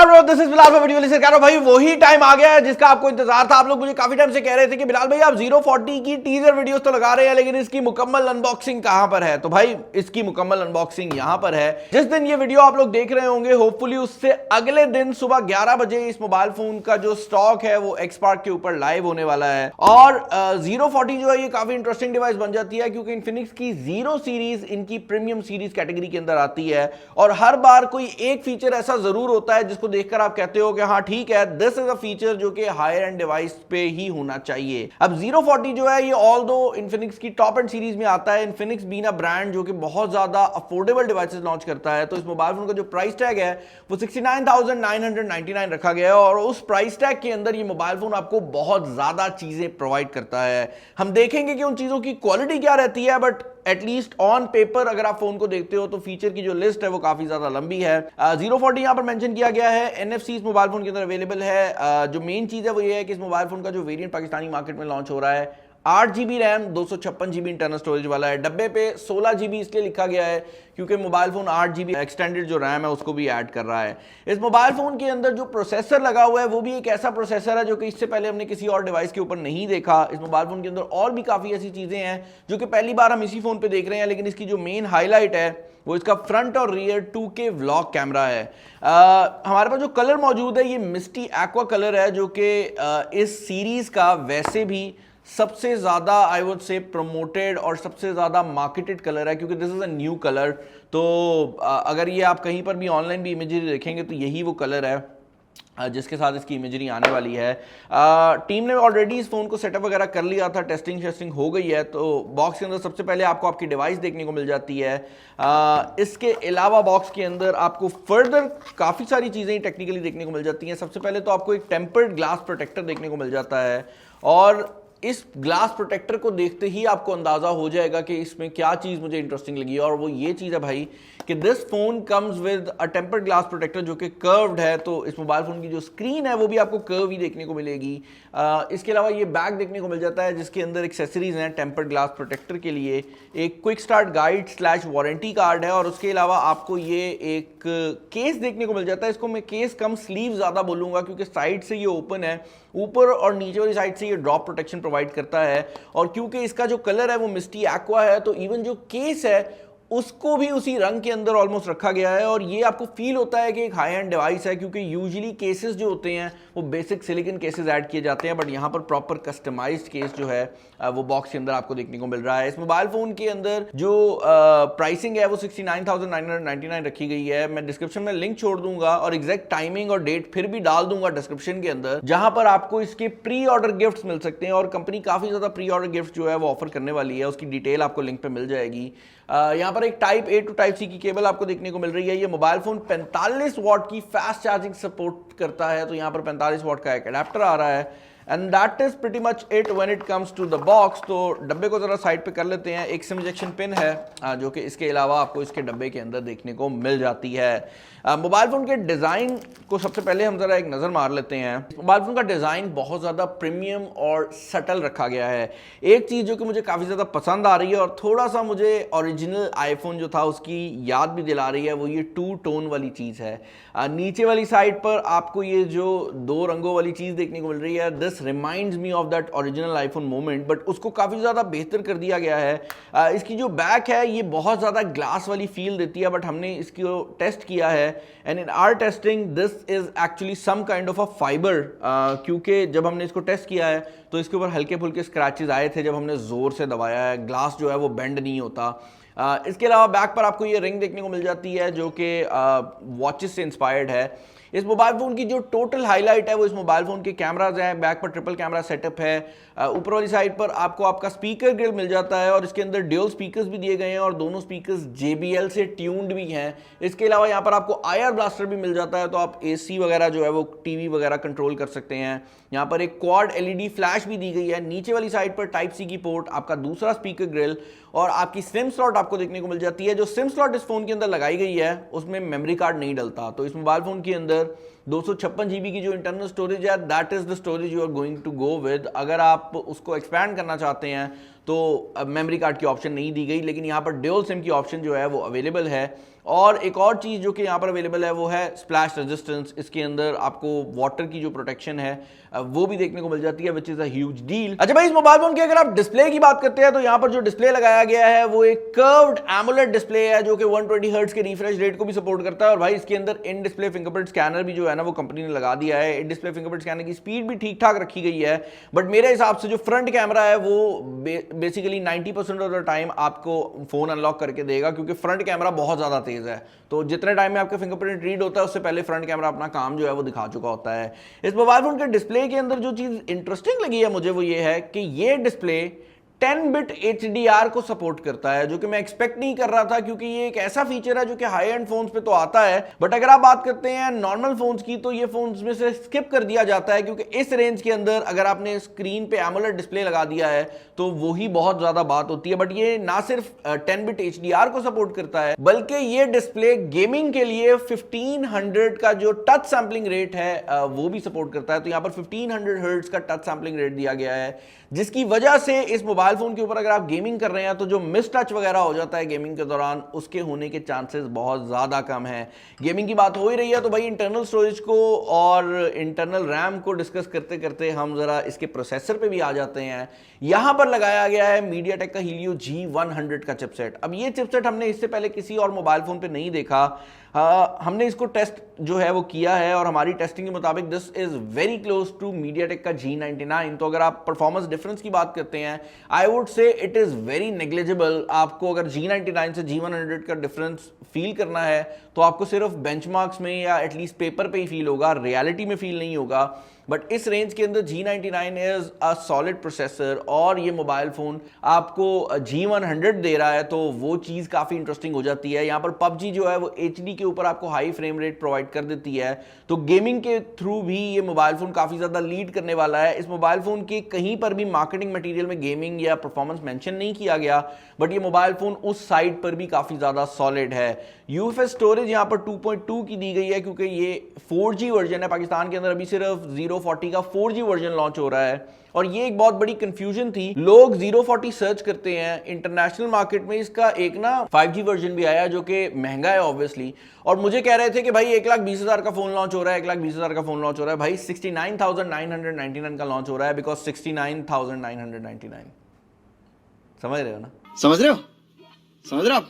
This is Bilal video लेकर कह रहा हूं भाई वही टाइम आ गया है जिसका आपको इंतजार था। आप लोग मुझे काफी टाइम से कह रहे थे कि बिलाल भाई आप 040 की टीजर वीडियोस तो लगा रहे हैं लेकिन इसकी मुकम्मल अनबॉक्सिंग कहां पर है। तो भाई इसकी मुकम्मल अनबॉक्सिंग यहां पर है। जिस दिन ये वीडियो आप लोग देख रहे होंगे होपफुली उससे अगले दिन सुबह 11 बजे इस मोबाइल फोन का जो स्टॉक है वो एक्सपार्क के ऊपर लाइव होने वाला है। और 040 जो है ये काफी इंटरेस्टिंग डिवाइस बन जाती है क्योंकि इन्फिनिक्स की 0 सीरीज इनकी प्रीमियम सीरीज कैटेगरी के अंदर आती है और हर बार कोई एक फीचर ऐसा जरूर होता है जिसको देखकर आप कहते हो कि हाँ ठीक है दिस इज अ फीचर जो कि हायर एंड डिवाइस पे ही होना चाहिए। अब 040 जो है ये ऑल दो इन्फिनिक्स की टॉप एंड सीरीज में आता है। इन्फिनिक्स बीना ब्रांड जो कि बहुत ज्यादा अफोर्डेबल डिवाइसेस लॉन्च करता है तो इस मोबाइल फोन का जो प्राइस टैग है वो 69,999 रखा गया है और उस प्राइस टैग के अंदर ये मोबाइल फोन आपको बहुत ज्यादा चीजें प्रोवाइड करता है। हम देखेंगे कि उन चीजों की क्वालिटी क्या रहती है बट एटलीस्ट ऑन पेपर अगर आप फोन को देखते हो तो फीचर की जो लिस्ट है वो काफी ज्यादा लंबी है। 040 यहां पर मेंशन किया गया है। NFC इस मोबाइल फोन के अंदर अवेलेबल है। जो मेन चीज है वो ये है कि इस मोबाइल फोन का जो वेरिएंट पाकिस्तानी मार्केट में लॉन्च हो रहा है 8GB RAM 256GB internal storage वाला है। डब्बे पे 16GB इसलिए लिखा गया है क्योंकि मोबाइल फोन 8GB एक्सटेंडेड जो रैम है उसको भी ऐड कर रहा है। इस मोबाइल फोन के अंदर जो प्रोसेसर लगा हुआ है वो भी एक ऐसा प्रोसेसर है जो कि इससे पहले हमने किसी और डिवाइस के ऊपर नहीं देखा। इस मोबाइल फोन के अंदर और भी काफी ऐसी चीजें हैं जो कि पहली बार हम इसी फोन पे देख रहे हैं लेकिन इसकी जो मेन हाईलाइट है वो इसका फ्रंट और रियर 2K व्लॉग कैमरा है। हमारे पास जो कलर मौजूद है ये मिस्टी एक्वा कलर है जो कि इस सीरीज का वैसे भी सबसे ज्यादा आई वुड से प्रमोटेड और सबसे ज्यादा मार्केटेड कलर है क्योंकि this is a new colour. तो अगर ये आप कहीं पर भी ऑनलाइन भी इमेजेस देखेंगे तो यही वो कलर है जिसके साथ इसकी इमेजरी आने वाली है। टीम ने ऑलरेडी इस फोन को सेटअप वगैरह कर लिया था, टेस्टिंग हो गई है। तो बॉक्स के अंदर सबसे पहले आपको आपकी डिवाइस देखने को मिल जाती है। इसके अलावा बॉक्स के अंदर आपको फर्दर काफ़ी सारी चीज़ें टेक्निकली देखने को मिल जाती हैं। सबसे पहले तो आपको एक टेम्पर्ड ग्लास प्रोटेक्टर देखने को मिल जाता है और इस ग्लास प्रोटेक्टर को देखते ही आपको अंदाजा हो जाएगा कि इसमें क्या चीज मुझे इंटरेस्टिंग लगी और वो ये चीज है भाई कि this phone comes with a tempered glass protector जो कि कर्व्ड है। तो इस मोबाइल फोन की जो स्क्रीन है वो भी आपको कर्व ही देखने को मिलेगी। इसके अलावा ये बैग देखने को मिल जाता है जिसके अंदर एक्सेसरीज हैं टेम्पर्ड ग्लास प्रोटेक्टर के लिए। एक quick start guide / warranty card है और उसके अलावा आपको ये एक केस देखने को मिल जाता है। इसको मैं केस कम स्लीव ज्यादा बोलूंगा क्योंकि साइड से ये ओपन है, ऊपर और नीचे वाली साइड से ये ड्रॉप प्रोटेक्शन प्रोवाइड करता है और क्योंकि इसका जो कलर है वो मिस्टी एक्वा है तो इवन जो केस है उसको भी उसी रंग के अंदर ऑलमोस्ट रखा गया है और ये आपको फील होता है कि एक हाई एंड डिवाइस है क्योंकि यूजुअली केसेस जो होते हैं वो बेसिक सिलिकॉन केसेस ऐड किए जाते हैं बट यहाँ पर प्रॉपर कस्टमाइज्ड केस जो है वो बॉक्स के अंदर आपको देखने को मिल रहा है। इस मोबाइल फोन के अंदर जो प्राइसिंग है वो 69,999 रखी गई है। मैं डिस्क्रिप्शन में लिंक छोड़ दूंगा और एग्जैक्ट टाइमिंग और डेट फिर भी डाल दूंगा डिस्क्रिप्शन के अंदर जहां पर आपको इसके प्री ऑर्डर गिफ्ट्स मिल सकते हैं और कंपनी काफी ज्यादा प्री ऑर्डर गिफ्ट जो है वो ऑफर करने वाली है। उसकी डिटेल आपको लिंक पे मिल जाएगी। यहाँ पर एक type A to type C की केबल आपको देखने को मिल रही है। ये मोबाइल फोन 45 वॉट की फास्ट चार्जिंग सपोर्ट करता है तो यहाँ पर 45 वॉट का एक अडेप्टर आ रहा है and that is pretty much it when it comes to the box. तो डब्बे को जरा साइड पे कर लेते हैं। एक सिम इंजेक्शन पिन है जो कि इसके अलावा आपको इसके डब्बे के अंदर देखने को मिल जाती है। मोबाइल फोन के डिजाइन को सबसे पहले हम जरा एक नजर मार लेते हैं। मोबाइल फोन का डिजाइन बहुत ज्यादा प्रीमियम और सटल रखा गया है। एक चीज जो कि मुझे काफी ज्यादा पसंद आ रही है और थोड़ा सा मुझे ओरिजिनल आईफोन जो था उसकी याद भी दिला रही है वो ये 2 टोन वाली चीज है। नीचे वाली साइड पर आपको ये जो 2 रंगों वाली चीज देखने को मिल रही है this reminds me of that original iPhone moment but उसको काफी ज्यादा बेहतर कर दिया गया है। इसकी जो बैक है ये बहुत ज्यादा ग्लास वाली फील देती है बट हमने इसको टेस्ट किया है and in our testing this is actually some kind of a fibre क्योंकि जब हमने इसको टेस्ट किया है तो इसके ऊपर हल्के फुल्के स्क्रैचेस आए थे जब हमने जोर से दबाया है। ग्लास जो है वो बेंड नहीं होता। इसके अलावा बैक पर आपको ये रिंग देखने को मिल जाती है जो कि वॉचेस से इंस्पायर्ड है। इस मोबाइल फोन की जो टोटल हाईलाइट है वो इस मोबाइल फोन के कैमराज हैं। बैक पर ट्रिपल कैमरा सेटअप है। ऊपर वाली साइड पर आपको आपका स्पीकर ग्रिल मिल जाता है और इसके अंदर ड्यूल स्पीकर्स भी दिए गए हैं और दोनों स्पीकर्स JBL से ट्यून्ड भी हैं। इसके अलावा यहाँ पर आपको IR ब्लास्टर भी मिल जाता है तो आप AC वगैरह जो है वो TV वगैरह कंट्रोल कर सकते हैं। यहाँ पर एक क्वाड LED फ्लैश भी दी गई है। नीचे वाली साइड पर टाइप C की पोर्ट, आपका दूसरा स्पीकर ग्रिल और आपकी सिम स्लॉट आपको देखने को मिल जाती है। जो सिम स्लॉट इस फोन के अंदर लगाई गई है उसमें मेमोरी कार्ड नहीं डलता तो इस मोबाइल फोन के अंदर 256GB की जो इंटरनल स्टोरेज है that is the storage you are going to go with. अगर आप उसको एक्सपैंड करना चाहते हैं तो मेमोरी कार्ड की ऑप्शन नहीं दी गई, लेकिन यहाँ पर ड्यूल सिम की ऑप्शन जो है वो अवेलेबल है। और एक और चीज़ जो कि यहाँ पर अवेलेबल है वो है स्प्लैश रेजिस्टेंस। इसके अंदर आपको वाटर की जो प्रोटेक्शन है वो भी देखने को मिल जाती है, which is a huge deal. अच्छा भाई, इस मोबाइल फोन की अगर आप डिस्प्ले की बात करते हैं तो यहाँ पर जो डिस्प्ले लगाया गया है वो एक कर्व्ड एमोलेड डिस्प्ले है जो कि 120 हर्ट्ज के रिफ्रेश रेट को भी सपोर्ट करता है। और भाई इसके अंदर इन डिस्प्ले फिंगरप्रिंट स्कैनर भी जो है ना वो कंपनी ने लगा दिया है। इन डिस्प्ले फिंगरप्रिंट स्कैनर की स्पीड भी ठीक ठाक रखी गई है, बट मेरे हिसाब से जो फ्रंट कैमरा है वो बेसिकली 90% ऑफ द टाइम आपको फोन अनलॉक करके देगा, क्योंकि फ्रंट कैमरा बहुत ज्यादा तेज है। तो जितने टाइम में आपका फिंगरप्रिंट रीड होता है उससे पहले फ्रंट कैमरा अपना काम जो है वो दिखा चुका होता है। इस मोबाइल फोन के डिस्प्ले के अंदर जो चीज इंटरेस्टिंग लगी है मुझे वो ये है कि ये डिस्प्ले 10 बिट HDR को सपोर्ट करता है, जो कि मैं एक्सपेक्ट नहीं कर रहा था, क्योंकि ये एक ऐसा फीचर है जो कि हाई एंड फोन्स पे तो आता है, बट अगर आप बात करते हैं नॉर्मल फोन्स की तो ये फोन्स में से स्किप कर दिया जाता है, क्योंकि इस रेंज के अंदर अगर आपने स्क्रीन पे एमोलेड डिस्प्ले लगा दिया है तो वही बहुत ज्यादा बात होती है। बट ये ना सिर्फ 10 बिट HDR को सपोर्ट करता है, बल्कि ये डिस्प्ले गेमिंग के लिए 1500 का जो टच सैंपलिंग रेट है वो भी सपोर्ट करता है। तो यहाँ पर 1500 हर्ट्ज का टच सैंपलिंग रेट दिया गया है, जिसकी वजह से इस मोबाइल फोन के ऊपर अगर आप गेमिंग कर रहे हैं तो जो मिस टच वगैरह हो जाता है गेमिंग के दौरान, उसके होने के चांसेस बहुत ज्यादा कम है। गेमिंग की बात हो ही रही है तो भाई इंटरनल स्टोरेज को और इंटरनल रैम को डिस्कस करते करते हम जरा इसके प्रोसेसर पे भी आ जाते हैं। यहां पर लगाया गया है मीडियाटेक का Helio G100 का चिपसेट। अब ये चिपसेट हमने इससे पहले किसी और मोबाइल फोन पे नहीं देखा। हमने इसको टेस्ट जो है वो किया है और हमारी टेस्टिंग के मुताबिक this is very close to MediaTek का G99। तो अगर आप परफॉर्मेंस डिफरेंस की बात करते हैं, I would say it is very negligible. आपको अगर G99 से G100 का डिफरेंस फील करना है तो आपको सिर्फ बेंचमार्क्स में या एटलीस्ट पेपर पे ही फील होगा, रियलिटी में फील नहीं होगा। बट इस रेंज के अंदर G99 is a solid processor और ये मोबाइल फोन आपको G100 दे रहा है, तो वो चीज काफी इंटरेस्टिंग हो जाती है। यहाँ पर PUBG जो है वो HD के ऊपर आपको हाई फ्रेम रेट प्रोवाइड कर देती है, तो गेमिंग के थ्रू भी ये मोबाइल फोन काफी ज्यादा लीड करने वाला है। इस मोबाइल फोन के कहीं पर भी मार्केटिंग मटेरियल में गेमिंग या परफॉर्मेंस मेंशन नहीं किया गया, बट ये मोबाइल फोन उस साइड पर भी काफी ज्यादा सॉलिड है। UFS स्टोरेज यहाँ पर 2.2 की दी गई है, क्योंकि ये 4G वर्जन है। पाकिस्तान के अंदर अभी सिर्फ 040 का 4G वर्जन लॉन्च हो रहा है, और ये एक बहुत बड़ी कंफ्यूजन थी। लोग 040 सर्च करते हैं, इंटरनेशनल मार्केट में इसका एक ना 5G वर्जन भी आया जो कि महंगा है ऑब्वियसली, और मुझे कह रहे थे कि भाई 1,20,000 का फोन लॉन्च हो रहा है, 1,20,000 का फोन लॉन्च हो रहा है। भाई 69,999 का लॉन्च हो रहा है, बिकॉज 69,999। समझ रहे हो ना? समझ रहे हो? समझ रहे हो आप?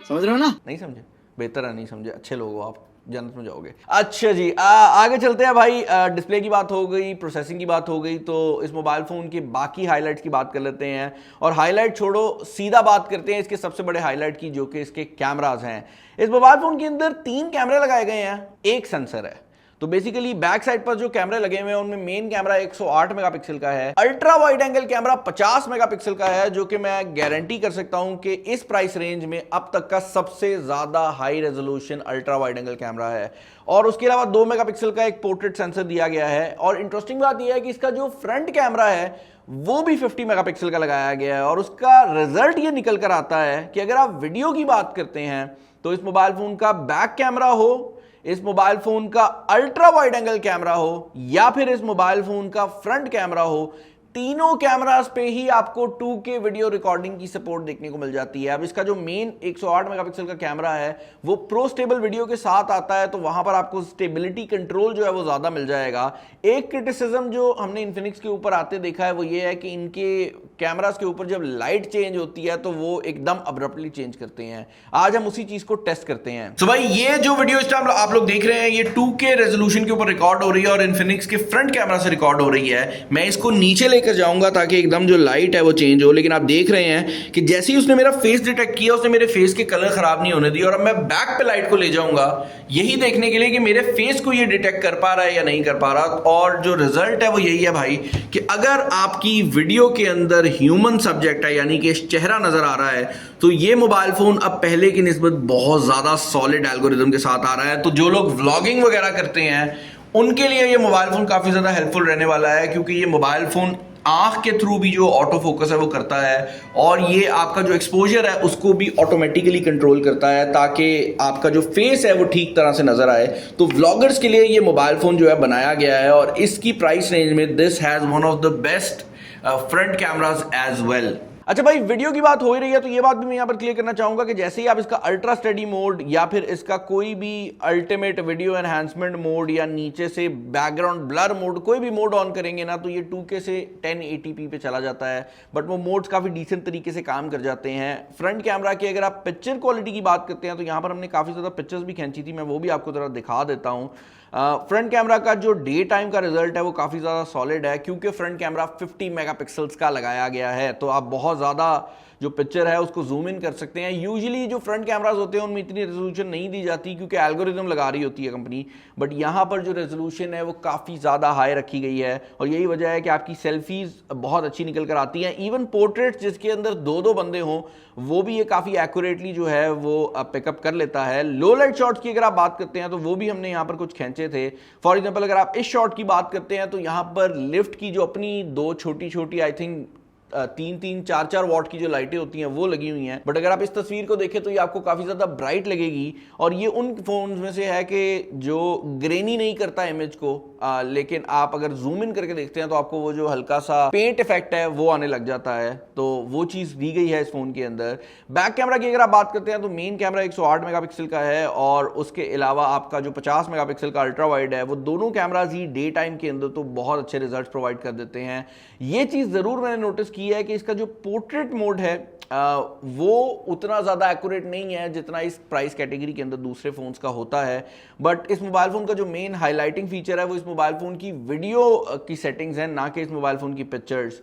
समझ रहे हो ना? नहीं समझे? बेहतर है नहीं समझे, अच्छे लोग हो आप, जन्नत में जाओगे। अच्छा जी, आगे चलते हैं भाई। डिस्प्ले की बात हो गई, प्रोसेसिंग की बात हो गई, तो इस मोबाइल फोन के बाकी हाइलाइट्स की बात कर लेते हैं। और हाइलाइट छोड़ो, सीधा बात करते हैं इसके सबसे बड़े हाइलाइट की, जो कि इसके कैमरास हैं। इस मोबाइल फोन के अंदर 3 कैमरे लगाए गए हैं, 1 सेंसर है। तो बेसिकली बैक साइड पर जो कैमरे लगे हुए हैं उनमें मेन कैमरा 108 मेगापिक्सल का है, ultra wide angle camera 50 megapixel का है, जो कि मैं गारंटी कर सकता हूं कि इस प्राइस रेंज में अब तक का सबसे ज्यादा high resolution ultra wide angle camera है। और उसके अलावा 2 मेगापिक्सल का एक पोर्ट्रेट सेंसर दिया गया है। और इंटरेस्टिंग बात यह है कि इसका जो फ्रंट कैमरा है वो भी 50 मेगापिक्सल का लगाया गया है, और उसका रिजल्ट ये निकल कर आता है कि अगर आप वीडियो की बात करते हैं तो इस मोबाइल फोन का बैक कैमरा हो, इस मोबाइल फोन का अल्ट्रा वाइड एंगल कैमरा हो, या फिर इस मोबाइल फोन का फ्रंट कैमरा हो, तीनों कैमरास पे ही आपको 2K वीडियो रिकॉर्डिंग की सपोर्ट देखने को मिल जाती है। अब इसका जो मेन 108 मेगापिक्सल का कैमरा है वो प्रो स्टेबल वीडियो के साथ आता है, तो वहां पर आपको स्टेबिलिटी कंट्रोल जो है वो ज्यादा मिल जाएगा। एक क्रिटिसिज्म जो हमने इन्फिनिक्स के ऊपर आते देखा है वो ये है कि इनके कैमरास के ऊपर जब लाइट चेंज होती है तो वो एकदम अब्रप्टली चेंज करते हैं। आज हम उसी चीज को टेस्ट करते हैं। तो भाई ये जो वीडियो इस टाइम आप लोग देख रहे हैं ये 2K रेजोल्यूशन के ऊपर रिकॉर्ड हो रही है और इन्फिनिक्स के फ्रंट कैमरा से रिकॉर्ड हो रही है। मैं इसको नीचे लेकर जाऊंगा ताकि एकदम जो लाइट है वो चेंज हो, लेकिन आप देख रहे हैं कि जैसे ही उसने मेरा फेस डिटेक्ट किया उसने मेरे फेस के कलर खराब नहीं होने दिए। और अब मैं बैक पे लाइट को ले जाऊंगा यही देखने के लिए कि मेरे फेस को ये डिटेक्ट कर पा रहा है या नहीं कर पा रहा। और जो रिजल्ट है वो यही है भाई कि अगर आपकी वीडियो के अंदर ह्यूमन सब्जेक्ट है यानी कि चेहरा नजर आ रहा है तो ये मोबाइल फोन अब पहले की निस्बत बहुत ज्यादा सॉलिड एल्गोरिथम के साथ आ रहा है। तो जो लोग व्लॉगिंग वगैरह करते हैं उनके लिए ये मोबाइल फोन काफी ज्यादा हेल्पफुल रहने वाला है, क्योंकि ये मोबाइल फोन आंख के थ्रू भी जो ऑटो फोकस है वो करता है और ये आपका जो एक्सपोजर है उसको भी ऑटोमेटिकली कंट्रोल करता है ताकि आपका जो फेस है वो ठीक तरह से नजर आए। तो व्लॉगर्स के लिए ये मोबाइल फोन जो है बनाया गया है और इसकी प्राइस रेंज में this has one of the best front cameras as well. अच्छा भाई, वीडियो की बात हो ही रही है तो ये बात भी मैं यहाँ पर क्लियर करना चाहूंगा कि जैसे ही आप इसका अल्ट्रा स्टडी मोड या फिर इसका कोई भी अल्टीमेट वीडियो एनहांसमेंट मोड या नीचे से बैकग्राउंड ब्लर मोड, कोई भी मोड ऑन करेंगे ना, तो ये 2K से 1080p पे चला जाता है। बट वो मोड्स काफ़ी डिसेंट तरीके से काम कर जाते हैं। फ्रंट कैमरा की अगर आप पिक्चर क्वालिटी की बात करते हैं तो यहाँ पर हमने काफ़ी ज़्यादा पिक्चर्स भी खींची थी, मैं वो भी आपको ज़रा दिखा देता हूँ। फ्रंट कैमरा का जो डे टाइम का रिजल्ट है वो काफ़ी ज़्यादा सॉलिड है, क्योंकि फ्रंट कैमरा 50 मेगापिक्सल्स का लगाया गया है, तो आप बहुत ज़्यादा जो पिक्चर है उसको जूम इन कर सकते हैं। यूजुअली जो फ्रंट कैमरास होते हैं उनमें इतनी रेजोल्यूशन नहीं दी जाती क्योंकि एल्गोरिदम लगा रही होती है कंपनी, बट यहाँ पर जो रेजोल्यूशन है वो काफ़ी ज़्यादा हाई रखी गई है और यही वजह है कि आपकी सेल्फीज बहुत अच्छी निकल कर आती हैं। इवन पोर्ट्रेट्स जिसके अंदर 2-2 बंदे हों वो भी ये काफ़ी एक्यूरेटली जो है वो पिकअप कर लेता है। लो लाइट शॉट्स की अगर आप बात करते हैं तो वो भी हमने यहाँ पर कुछ खींचे थे। फॉर एग्जाम्पल अगर आप इस शॉट की बात करते हैं तो यहाँ पर लिफ्ट की जो अपनी 2 छोटी आई थिंक 3-3, 4-4 वॉट की जो लाइटें होती हैं वो लगी हुई हैं, बट अगर आप इस तस्वीर को देखें तो ये आपको काफ़ी ज़्यादा ब्राइट लगेगी और ये उन फोन्स में से है कि जो ग्रेनी नहीं करता इमेज को, लेकिन आप अगर जूम इन करके देखते हैं तो आपको वो जो हल्का सा पेंट इफेक्ट है वो आने लग जाता है, तो वो चीज़ दी गई है इस फोन के अंदर। बैक कैमरा की अगर आप बात करते हैं तो मेन कैमरा 108 मेगापिक्सल का है और उसके अलावा आपका जो 50 मेगापिक्सल का अल्ट्रा वाइड है, वो दोनों कैमराज ही डे टाइम के अंदर तो बहुत अच्छे रिजल्ट प्रोवाइड कर देते हैं। ये चीज़ ज़रूर मैंने नोटिस की है कि इसका जो पोर्ट्रेट मोड है वो उतना ज़्यादा एक्यूरेट नहीं है जितना इस प्राइस कैटेगरी के अंदर दूसरे फ़ोन्स का होता है, बट इस मोबाइल फ़ोन का जो मेन हाईलाइटिंग फीचर है वो इस मोबाइल फ़ोन की वीडियो की सेटिंग्स हैं, ना कि इस मोबाइल फ़ोन की पिक्चर्स।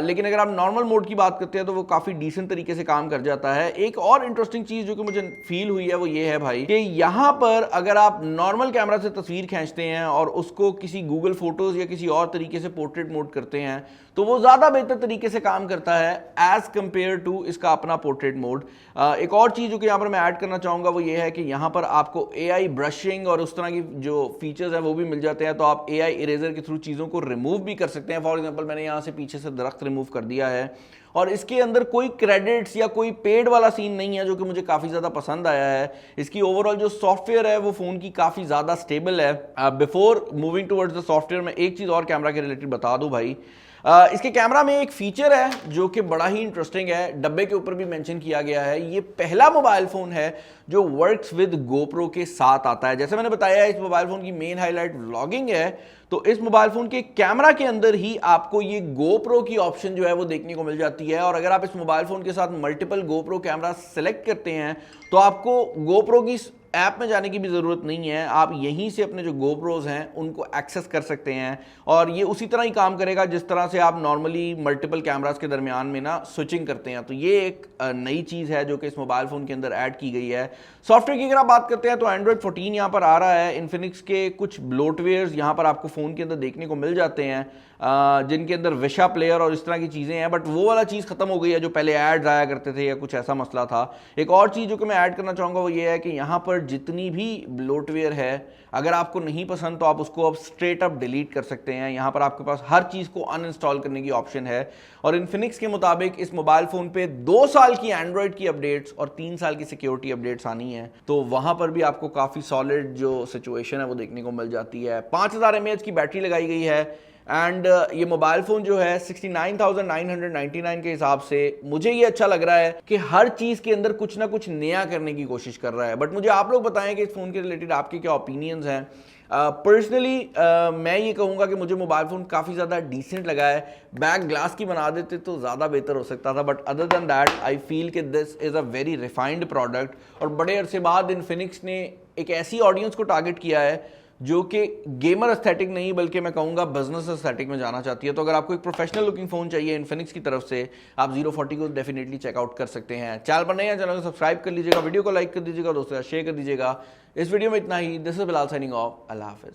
लेकिन अगर आप नॉर्मल मोड की बात करते हैं तो वो काफ़ी डिसेंट तरीके से काम कर जाता है। एक और इंटरेस्टिंग चीज़ जो कि मुझे फील हुई है वो ये है भाई कि यहाँ पर अगर आप नॉर्मल कैमरा से तस्वीर खींचते हैं और उसको किसी गूगल फोटोज़ या किसी और तरीके से पोर्ट्रेट मोड करते हैं तो वो ज़्यादा बेहतर तरीके से काम करता है एज कंपेयर टू इसका अपना पोर्ट्रेट मोड। एक और चीज़ जो कि यहाँ पर मैं ऐड करना चाहूँगा वो ये है कि यहाँ पर आपको AI ब्रशिंग और उस तरह की जो फीचर्स हैं वो भी मिल जाते हैं, तो आप AI इरेजर के थ्रू चीज़ों को रिमूव भी कर सकते हैं। फॉर एग्जांपल मैंने यहाँ से पीछे से दरख्त रिमूव कर दिया है और इसके अंदर कोई क्रेडिट्स या कोई पेड वाला सीन नहीं है, जो कि मुझे काफ़ी ज़्यादा पसंद आया है। इसकी ओवरऑल जो सॉफ्टवेयर है वो फ़ोन की काफ़ी ज़्यादा स्टेबल है। Before moving towards the software मैं एक चीज़ और कैमरा के रिलेटेड बता दूँ भाई। इसके कैमरा में एक फीचर है जो कि बड़ा ही इंटरेस्टिंग है, डब्बे के ऊपर भी मेंशन किया गया है। ये पहला मोबाइल फोन है जो वर्क्स विद GoPro के साथ आता है। जैसे मैंने बताया इस मोबाइल फोन की मेन हाईलाइट व्लॉगिंग है, तो इस मोबाइल फोन के कैमरा के अंदर ही आपको ये GoPro की ऑप्शन जो है वो देखने को मिल जाती है। और अगर आप इस मोबाइल फोन के साथ मल्टीपल GoPro कैमरा सेलेक्ट करते हैं तो आपको GoPro की ऐप में जाने की भी ज़रूरत नहीं है, आप यहीं से अपने जो GoPros हैं उनको एक्सेस कर सकते हैं और ये उसी तरह ही काम करेगा जिस तरह से आप नॉर्मली मल्टीपल कैमरास के दरमियान में ना स्विचिंग करते हैं। तो ये एक नई चीज़ है जो कि इस मोबाइल फ़ोन के अंदर ऐड की गई है। सॉफ्टवेयर की अगर आप बात करते हैं तो Android 14 यहाँ पर आ रहा है। इन्फिनिक्स के कुछ ब्लोटवेयर्स यहाँ पर आपको फ़ोन के अंदर देखने को मिल जाते हैं जिनके अंदर विशा प्लेयर और इस तरह की चीज़ें हैं, बट वो वाला चीज़ खत्म हो गई है जो पहले ऐड आया करते थे या कुछ ऐसा मसला था। एक और चीज़ जो कि मैं ऐड करना चाहूँगा वो ये है कि यहाँ पर जितनी भी ब्लोटवेयर है अगर आपको नहीं पसंद तो आप उसको अब स्ट्रेट अप डिलीट कर सकते हैं। यहाँ पर आपके पास हर चीज़ को अनइंस्टॉल करने की ऑप्शन है और इन्फिनिक्स के मुताबिक इस मोबाइल फ़ोन पे 2 साल की एंड्रॉयड की अपडेट्स और 3 साल की सिक्योरिटी अपडेट्स आनी है, तो वहाँ पर भी आपको काफ़ी सॉलिड जो सिचुएशन है वो देखने को मिल जाती है। 5000 mAh की बैटरी लगाई गई है एंड ये मोबाइल फ़ोन जो है 69,999 के हिसाब से मुझे ये अच्छा लग रहा है कि हर चीज़ के अंदर कुछ ना कुछ नया करने की कोशिश कर रहा है। बट मुझे आप लोग बताएं कि इस फ़ोन के रिलेटेड आपके क्या ओपिनियंस हैं। पर्सनली मैं ये कहूँगा कि मुझे मोबाइल फ़ोन काफ़ी ज़्यादा डिसेंट लगा है। बैक ग्लास की बना देते तो ज़्यादा बेहतर हो सकता था, but other than that I feel कि this is a very refined product और बड़े अरसे बाद इन्फिनिक्स ने एक ऐसी ऑडियंस को टारगेट किया है जो कि गेमर एस्थेटिक नहीं बल्कि मैं कहूँगा बिजनेस एस्थेटिक में जाना चाहती है। तो अगर आपको एक प्रोफेशनल लुकिंग फ़ोन चाहिए इन्फिनिक्स की तरफ से, आप 040 को डेफिनेटली चेकआउट कर सकते हैं। चैनल पर नए हैं, चैनल को सब्सक्राइब कर लीजिएगा, वीडियो को लाइक कर दीजिएगा, दोस्तों शेयर कर दीजिएगा। इस वीडियो में इतना ही। This is Bilal signing off. अल्लाह हाफिज़।